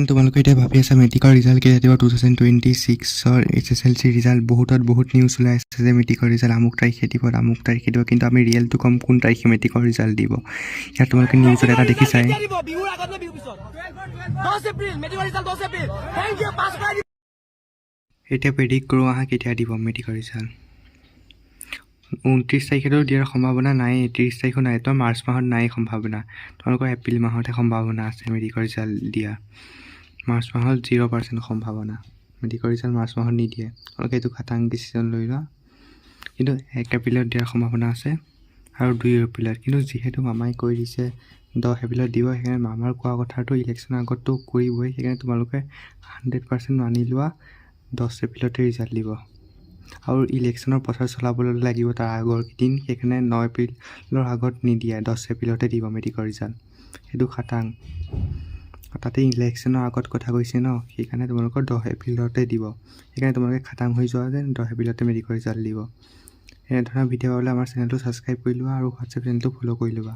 তোমালোকে এতিয়া ভাবি আছা মেট্ৰিকৰ ৰিজাল্ট কেতিয়া দিব 2026ৰ HSLC ৰিজাল্ট বহুত নিউজ ওলাই আছে যে মেট্ৰিকৰ ৰিজাল্ট আমুক তাৰিখে দিব কিন্তু আমি ৰিয়েলটো কম কোন তাৰিখে মেট্ৰিকৰ ৰিজাল্ট দিব ইয়াত তোমালোকে নিউজত এটা দেখিছাই এতিয়া প্ৰেডিক্ট কৰোঁ আহা কেতিয়া দিব মেট্ৰিকৰ ৰিজাল্ট 29 তাৰিখেতো দিয়াৰ সম্ভাৱনা নাই 30 তাৰিখো নাই তো মাৰ্চ মাহত নাই সম্ভাৱনা তোমালোকৰ এপ্ৰিল মাহতহে সম্ভাৱনা আছে মেট্ৰিকৰ ৰিজাল্ট দিয়া মাৰ্চ মাহত 0% সম্ভাৱনা মেট্ৰিকৰ ৰিজাল্ট মাৰ্চ মাহত নিদিয়ে তোমালোকে এইটো খাটাং ডিচিশ্যন লৈ লোৱা কিন্তু 1 এপ্ৰিলত দিয়াৰ সম্ভাৱনা আছে আৰু 2 এপ্ৰিলত কিন্তু যিহেতু মামাই কৈ দিছে 10 এপ্ৰিলত দিব সেইকাৰণে মামাৰ কোৱা কথাটো ইলেকশ্যনৰ আগততো কৰিবই সেইকাৰণে তোমালোকে 100% মানি লোৱা 10 এপ্ৰিলতে ৰিজাল্ট দিব আৰু ইলেকশ্যনৰ প্ৰচাৰ চলাবলৈ লাগিব তাৰ আগৰ দিন সেইকাৰণে 9 এপ্ৰিলৰ আগত নিদিয়ে 10 এপ্ৰিলতে দিব মেট্ৰিকৰ ৰিজাল্ট সেইটো খাটাং তাতে ইলেকশ্যনৰ আগত কথা কৈছে ন সেইকাৰণে তোমালোকৰ 10 এপ্ৰিলতে দিব সেইকাৰণে তোমালোকে খাটাং হৈ যোৱা যে 10 এপ্ৰিলতে মেট্ৰিকৰ ৰিজাল্ট দিব এনেধৰণৰ ভিডিঅ' পাবলৈ আমাৰ চেনেলটো ছাবস্ক্ৰাইব কৰি লোৱা আৰু হোৱাটছএপ চেনেলটো ফ'ল' কৰি লোৱা